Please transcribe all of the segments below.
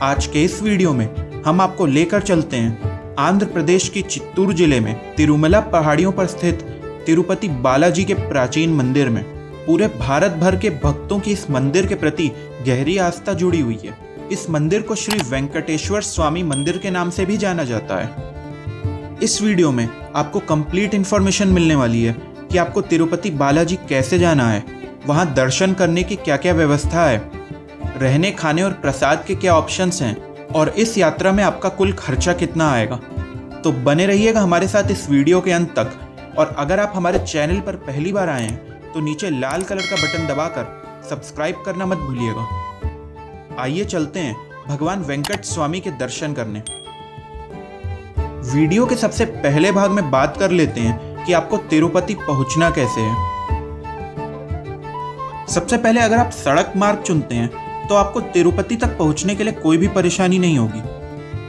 आज के इस वीडियो में हम आपको लेकर चलते हैं आंध्र प्रदेश की चित्तूर जिले में तिरुमला पहाड़ियों पर स्थित तिरुपति बालाजी के प्राचीन मंदिर में। पूरे भारत भर के भक्तों की इस मंदिर के प्रति गहरी आस्था जुड़ी हुई है। इस मंदिर को श्री वेंकटेश्वर स्वामी मंदिर के नाम से भी जाना जाता है। इस वीडियो में आपको कंप्लीट इन्फॉर्मेशन मिलने वाली है कि आपको तिरुपति बालाजी कैसे जाना है, वहाँ दर्शन करने की क्या क्या व्यवस्था है, रहने खाने और प्रसाद के क्या ऑप्शंस हैं और इस यात्रा में आपका कुल खर्चा कितना आएगा। तो बने रहिएगा हमारे साथ इस वीडियो के अंत तक। और अगर आप हमारे चैनल पर पहली बार आए हैं तो नीचे लाल कलर का बटन दबाकर सब्सक्राइब करना मत भूलिएगा। आइए चलते हैं भगवान वेंकट स्वामी के दर्शन करने। वीडियो के सबसे पहले भाग में बात कर लेते हैं कि आपको तिरुपति पहुंचना कैसे है। सबसे पहले अगर आप सड़क मार्ग चुनते हैं तो आपको तिरुपति तक पहुंचने के लिए कोई भी परेशानी नहीं होगी।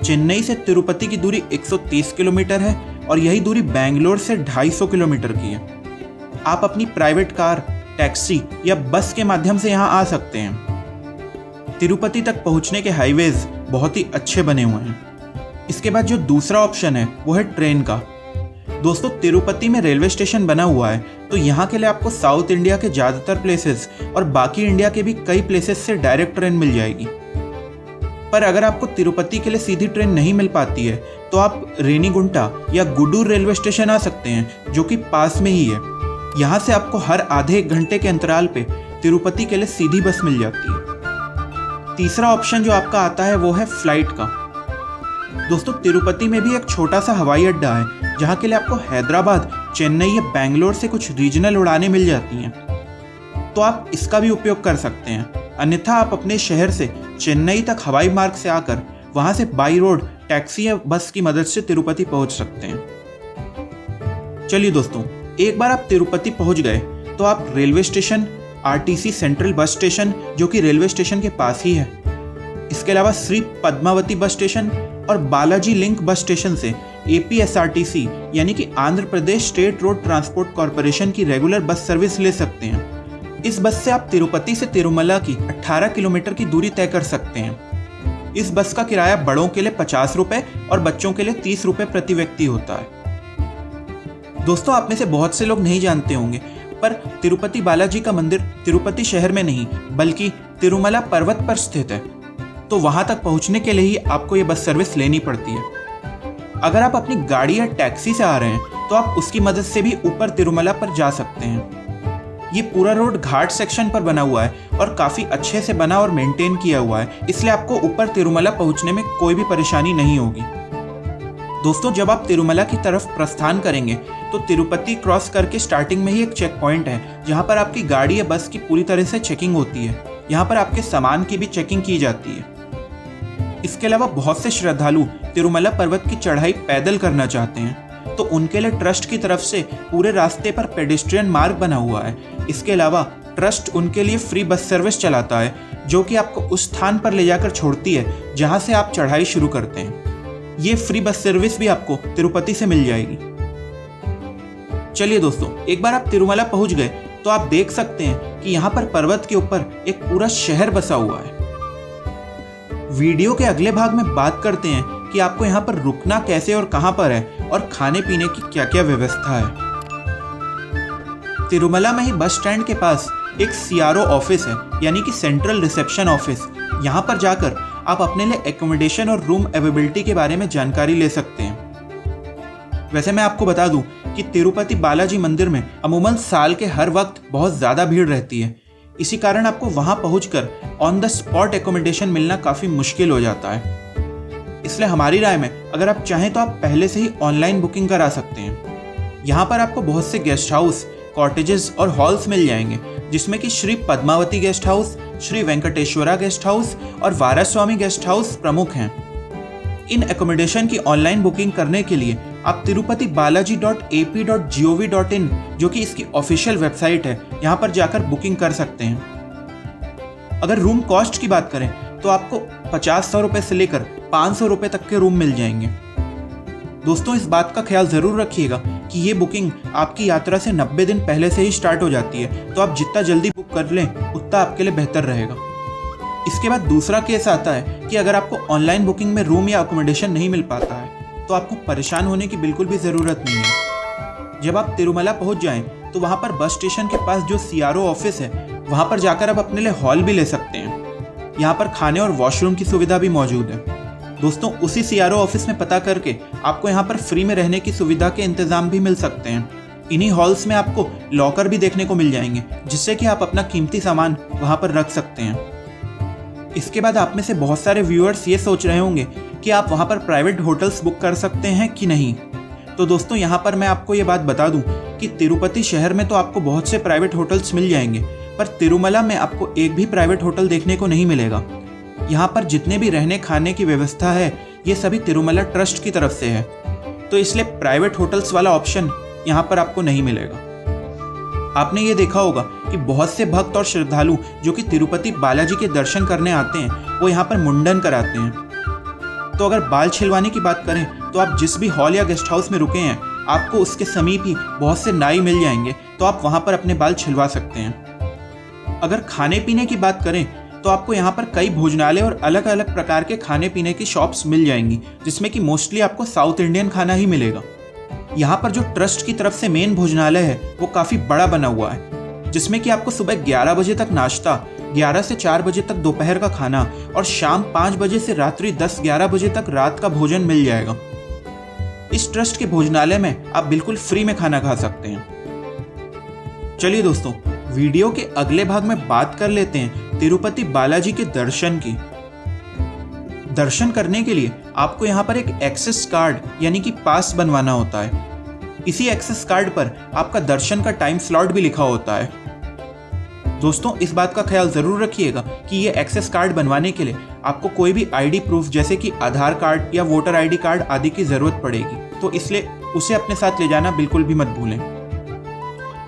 चेन्नई से तिरुपति की दूरी 130 किलोमीटर है और यही दूरी बेंगलोर से 250 किलोमीटर की है। आप अपनी प्राइवेट कार, टैक्सी या बस के माध्यम से यहां आ सकते हैं। तिरुपति तक पहुंचने के हाईवेज बहुत ही अच्छे बने हुए हैं। इसके बाद जो दूसरा ऑप्शन है वो है ट्रेन का। दोस्तों, तिरुपति में रेलवे स्टेशन बना हुआ है तो यहाँ के लिए आपको साउथ इंडिया के ज़्यादातर प्लेसेस और बाकी इंडिया के भी कई प्लेसेस से डायरेक्ट ट्रेन मिल जाएगी। पर अगर आपको तिरुपति के लिए सीधी ट्रेन नहीं मिल पाती है तो आप रेनीगुंटा या गुडूर रेलवे स्टेशन आ सकते हैं, जो कि पास में ही है। यहाँ से आपको हर आधे एक घंटे के अंतराल पे तिरुपति के लिए सीधी बस मिल जाती है। तीसरा ऑप्शन जो आपका आता है वो है फ्लाइट का। दोस्तों, तिरुपति में भी एक छोटा सा हवाई अड्डा है जहाँ के लिए आपको हैदराबाद, चेन्नई या बेंगलोर से कुछ रीजनल उड़ानें मिल जाती हैं, तो आप इसका भी उपयोग कर सकते हैं। अन्यथा आप अपने शहर से चेन्नई तक हवाई मार्ग से आकर वहाँ से बाई रोड टैक्सी या बस की मदद से तिरुपति पहुँच सकते हैं। चलिए दोस्तों, एक बार आप तिरुपति पहुँच गए तो आप railway station, RTC central bus station जो कि रेलवे स्टेशन के पास ही है, इसके अलावा श्री पद्मावती बस स्टेशन और बालाजी लिंक बस स्टेशन से APSRTC यानी कि Andhra Pradesh state road transport corporation की रेगुलर बस सर्विस ले सकते हैं। इस बस से आप तिरुपति से तिरुमला की 18 किलोमीटर की दूरी तय कर सकते हैं। इस बस का किराया बड़ों के लिए 50 रुपये और बच्चों के लिए 30 रुपये प्रति व्यक्ति होता है। दोस्तों, आप में से बहुत से लोग नहीं जानते होंगे, पर तिरुपति बालाजी का मंदिर तिरुपति शहर में नहीं बल्कि तिरुमला पर्वत पर स्थित है, तो वहां तक पहुंचने के लिए ही आपको ये बस सर्विस लेनी पड़ती है। अगर आप अपनी गाड़ी या टैक्सी से आ रहे हैं तो आप उसकी मदद से भी ऊपर तिरुमला पर जा सकते हैं। ये पूरा रोड घाट सेक्शन पर बना हुआ है और काफ़ी अच्छे से बना और मेंटेन किया हुआ है, इसलिए आपको ऊपर तिरुमला पहुंचने में कोई भी परेशानी नहीं होगी। दोस्तों, जब आप तिरुमला की तरफ प्रस्थान करेंगे तो तिरुपति क्रॉस करके स्टार्टिंग में ही एक चेक पॉइंट है जहाँ पर आपकी गाड़ी या बस की पूरी तरह से चेकिंग होती है। यहाँ पर आपके सामान की भी चेकिंग की जाती है। इसके अलावा बहुत से श्रद्धालु तिरुमला पर्वत की चढ़ाई पैदल करना चाहते हैं, तो उनके लिए ट्रस्ट की तरफ से पूरे रास्ते पर पेडेस्ट्रियन मार्ग बना हुआ है। इसके अलावा ट्रस्ट उनके लिए फ्री बस सर्विस चलाता है जो कि आपको उस स्थान पर ले जाकर छोड़ती है जहां से आप चढ़ाई शुरू करते हैं। ये फ्री बस सर्विस भी आपको तिरुपति से मिल जाएगी। चलिए दोस्तों, एक बार आप तिरुमला पहुंच गए तो आप देख सकते हैं कि यहाँ पर पर्वत के ऊपर एक पूरा शहर बसा हुआ है। वीडियो के अगले भाग में बात करते हैं कि आपको यहाँ पर रुकना कैसे और कहाँ पर है और खाने पीने की क्या क्या व्यवस्था है। तिरुमला में ही बस स्टैंड के पास एक CRO ऑफिस है यानी कि सेंट्रल रिसेप्शन ऑफिस। यहाँ पर जाकर आप अपने लिए एकोमोडेशन और रूम अवेलेबिलिटी के बारे में जानकारी ले सकते हैं। वैसे मैं आपको बता दूं कि तिरुपति बालाजी मंदिर में अमूमन साल के हर वक्त बहुत ज़्यादा भीड़ रहती है। इसी कारण आपको वहां पहुंचकर ऑन द स्पॉट एकोमोडेशन मिलना काफ़ी मुश्किल हो जाता है। इसलिए हमारी राय में अगर आप चाहें तो आप पहले से ही ऑनलाइन बुकिंग करा सकते हैं। यहाँ पर आपको बहुत से गेस्ट हाउस, कॉटेजेस और हॉल्स मिल जाएंगे, जिसमें कि Shri Padmavathi guest house, Shri Venkateswara guest house और वारास्वामी गेस्ट हाउस प्रमुख हैं। इन एकोमोडेशन की ऑनलाइन बुकिंग करने के लिए आप tirupatibalaji.ap.gov.in जो कि इसकी ऑफिशियल वेबसाइट है, यहाँ पर जाकर बुकिंग कर सकते हैं। अगर रूम कॉस्ट की बात करें तो आपको 50-100 रुपये से लेकर 500 रुपये तक के रूम मिल जाएंगे। दोस्तों, इस बात का ख्याल ज़रूर रखिएगा कि ये बुकिंग आपकी यात्रा से 90 दिन पहले से ही स्टार्ट हो जाती है, तो आप जितना जल्दी बुक कर लें उतना आपके लिए बेहतर रहेगा। इसके बाद दूसरा केस आता है कि अगर आपको ऑनलाइन बुकिंग में रूम या अकोमोडेशन नहीं मिल पाता है तो आपको परेशान होने की बिल्कुल भी ज़रूरत नहीं है। जब आप तिरुमला पहुंच जाएं तो वहां पर बस स्टेशन के पास जो CRO ऑफिस है वहां पर जाकर आप अपने लिए हॉल भी ले सकते हैं। यहाँ पर खाने और वॉशरूम की सुविधा भी मौजूद है। दोस्तों उसी CRO ऑफिस में पता करके आपको यहाँ पर फ्री में रहने की सुविधा के इंतज़ाम भी मिल सकते हैं। इन्हीं हॉल्स में आपको लॉकर भी देखने को मिल जाएंगे जिससे कि आप अपना कीमती सामान वहाँ पर रख सकते हैं। इसके बाद आप में से बहुत सारे व्यूअर्स ये सोच रहे होंगे कि आप वहाँ पर प्राइवेट होटल्स बुक कर सकते हैं कि नहीं। तो दोस्तों यहाँ पर मैं आपको ये बात बता दूँ कि तिरुपति शहर में तो आपको बहुत से प्राइवेट होटल्स मिल जाएंगे, पर तिरुमला में आपको एक भी प्राइवेट होटल देखने को नहीं मिलेगा। यहाँ पर जितने भी रहने खाने की व्यवस्था है ये सभी तिरुमला ट्रस्ट की तरफ से है, तो इसलिए प्राइवेट होटल्स वाला ऑप्शन यहाँ पर आपको नहीं मिलेगा। आपने ये देखा होगा कि बहुत से भक्त और श्रद्धालु जो कि तिरुपति बालाजी के दर्शन करने आते हैं वो यहाँ पर मुंडन कराते हैं। तो अगर बाल छिलवाने की बात करें तो आप जिस भी हॉल या गेस्ट हाउस में रुके हैं आपको उसके समीप ही बहुत से नाई मिल जाएंगे, तो आप वहाँ पर अपने बाल छिलवा सकते हैं। अगर खाने पीने की बात करें तो आपको यहाँ पर कई भोजनालय और अलग अलग प्रकार के खाने पीने की शॉप्स मिल जाएंगी, जिसमें कि मोस्टली आपको साउथ इंडियन खाना ही मिलेगा। यहाँ पर जो ट्रस्ट की तरफ से मेन भोजनालय है वो काफ़ी बड़ा बना हुआ है, जिसमें कि आपको सुबह 11 बजे तक नाश्ता, 11 से 4 बजे तक दोपहर का खाना और शाम 5 बजे से रात्रि 10-11 बजे तक रात का भोजन मिल जाएगा। इस ट्रस्ट के भोजनालय में आप बिल्कुल फ्री में खाना खा सकते हैं। चलिए दोस्तों, वीडियो के अगले भाग में बात कर लेते हैं तिरुपति बालाजी के दर्शन की। दर्शन करने के लिए आपको यहाँ पर एक एक्सेस कार्ड यानी कि पास बनवाना होता है। इसी एक्सेस कार्ड पर आपका दर्शन का टाइम स्लॉट भी लिखा होता है। दोस्तों इस बात का ख्याल ज़रूर रखिएगा कि ये एक्सेस कार्ड बनवाने के लिए आपको कोई भी ID प्रूफ जैसे कि आधार कार्ड या वोटर ID कार्ड आदि की ज़रूरत पड़ेगी, तो इसलिए उसे अपने साथ ले जाना बिल्कुल भी मत भूलें।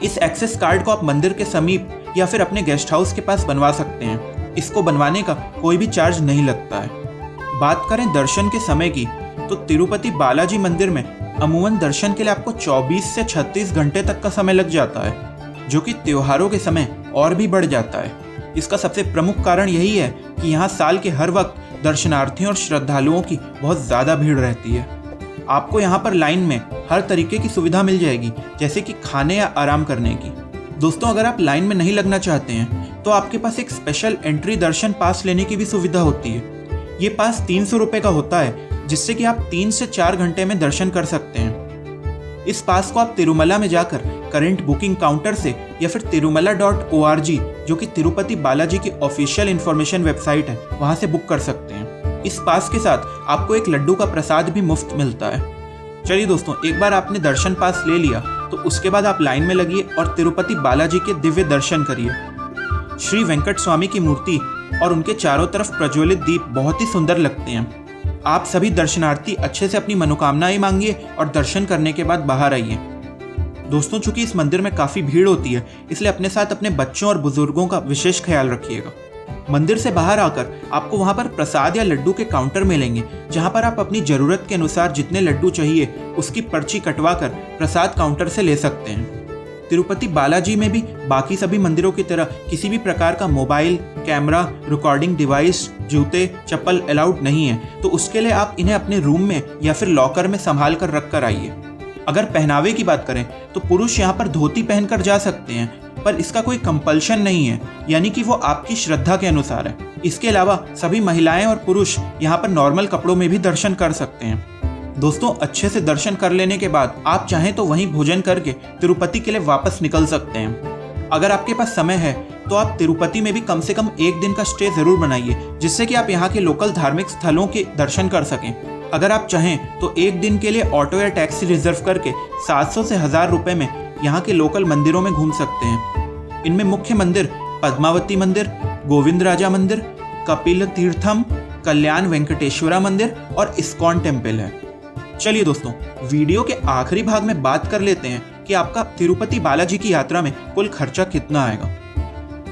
इस एक्सेस कार्ड को आप मंदिर के समीप या फिर अपने गेस्ट हाउस के पास बनवा सकते हैं। इसको बनवाने का कोई भी चार्ज नहीं लगता है। बात करें दर्शन के समय की तो तिरुपति बालाजी मंदिर में अमूमन दर्शन के लिए आपको 24 से 36 घंटे तक का समय लग जाता है, जो कि त्योहारों के समय और भी बढ़ जाता है। इसका सबसे प्रमुख कारण यही है कि यहाँ साल के हर वक्त दर्शनार्थियों और श्रद्धालुओं की बहुत ज़्यादा भीड़ रहती है। आपको यहाँ पर लाइन में हर तरीके की सुविधा मिल जाएगी, जैसे कि खाने या आराम करने की। दोस्तों अगर आप लाइन में नहीं लगना चाहते हैं तो आपके पास एक स्पेशल एंट्री दर्शन पास लेने की भी सुविधा होती है। ये पास 300 रुपये का होता है, जिससे कि आप 3 से 4 घंटे में दर्शन कर सकते हैं। इस पास को आप तिरुमला में जाकर करंट बुकिंग काउंटर से या फिर tirumala.org जो कि तिरुपति बालाजी की ऑफिशियल इन्फॉर्मेशन वेबसाइट है वहाँ से बुक कर सकते हैं। इस पास के साथ आपको एक लड्डू का प्रसाद भी मुफ्त मिलता है। चलिए दोस्तों, एक बार आपने दर्शन पास ले लिया तो उसके बाद आप लाइन में लगिए और तिरुपति बालाजी के दिव्य दर्शन करिए। श्री वेंकट स्वामी की मूर्ति और उनके चारों तरफ प्रज्वलित दीप बहुत ही सुंदर लगते हैं। आप सभी दर्शनार्थी अच्छे से अपनी मनोकामनाएं मांगिए और दर्शन करने के बाद बाहर आइए। दोस्तों चूंकि इस मंदिर में काफ़ी भीड़ होती है, इसलिए अपने साथ अपने बच्चों और बुजुर्गों का विशेष ख्याल रखिएगा। मंदिर से बाहर आकर आपको वहाँ पर प्रसाद या लड्डू के काउंटर मिलेंगे, जहाँ पर आप अपनी ज़रूरत के अनुसार जितने लड्डू चाहिए उसकी पर्ची कटवा कर प्रसाद काउंटर से ले सकते हैं। तिरुपति बालाजी में भी बाकी सभी मंदिरों की तरह किसी भी प्रकार का मोबाइल, कैमरा, रिकॉर्डिंग डिवाइस, जूते, चप्पल अलाउड नहीं है, तो उसके लिए आप इन्हें अपने रूम में या फिर लॉकर में संभाल कर रख कर आइए। अगर पहनावे की बात करें तो पुरुष यहाँ पर धोती पहनकर जा सकते हैं, पर इसका कोई कंपल्शन नहीं है, यानी कि वो आपकी श्रद्धा के अनुसार है। इसके अलावा सभी महिलाएं और पुरुष यहाँ पर नॉर्मल कपड़ों में भी दर्शन कर सकते हैं। दोस्तों अच्छे से दर्शन कर लेने के बाद आप चाहें तो वहीं भोजन करके तिरुपति के लिए वापस निकल सकते हैं। अगर आपके पास समय है तो आप तिरुपति में भी कम से कम 1 दिन का स्टे ज़रूर बनाइए, जिससे कि आप यहाँ के लोकल धार्मिक स्थलों के दर्शन कर सकें। अगर आप चाहें तो 1 दिन के लिए ऑटो या टैक्सी रिजर्व करके 700 से 1000 रुपये में यहाँ के लोकल मंदिरों में घूम सकते हैं। इनमें मुख्य मंदिर पद्मावती मंदिर, गोविंद राजा मंदिर, कपिल तीर्थम, कल्याण वेंकटेश्वरा मंदिर और इस्कॉन टेम्पल है। चलिए दोस्तों, वीडियो के आखिरी भाग में बात कर लेते हैं कि आपका तिरुपति बालाजी की यात्रा में कुल खर्चा कितना आएगा।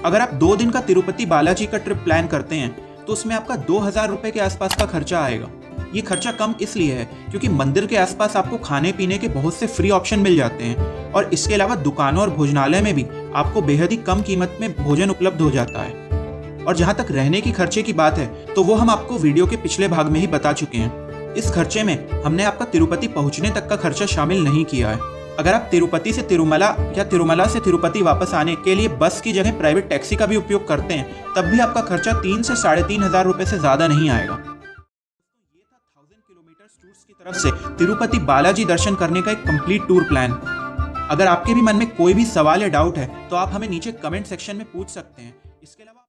अगर आप 2 दिन का तिरुपति बालाजी का ट्रिप प्लान करते हैं तो उसमें आपका 2000 रुपये के आसपास का खर्चा आएगा। ये खर्चा कम इसलिए है क्योंकि मंदिर के आसपास आपको खाने पीने के बहुत से फ्री ऑप्शन मिल जाते हैं और इसके अलावा दुकानों और भोजनालय में भी आपको बेहद ही कम कीमत में भोजन उपलब्ध हो जाता है। और जहाँ तक रहने की खर्चे की बात है तो वो हम आपको वीडियो के पिछले भाग में ही बता चुके हैं। इस खर्चे में हमने आपका तिरुपति पहुंचने तक का खर्चा शामिल नहीं किया है। अगर आप तिरुपति से तिरुमला या तिरुमला से तिरुपति वापस आने के लिए बस की जगह प्राइवेट टैक्सी का भी उपयोग करते हैं तब भी आपका खर्चा 3 से 3,500 रुपए से ज्यादा नहीं आएगा। ये था 1000 किलोमीटर टूर्स की तरफ से तिरुपति बालाजी दर्शन करने का एक कंप्लीट टूर प्लान। अगर आपके भी मन में कोई भी सवाल या डाउट है तो आप हमें नीचे कमेंट सेक्शन में पूछ सकते हैं। इसके अलावा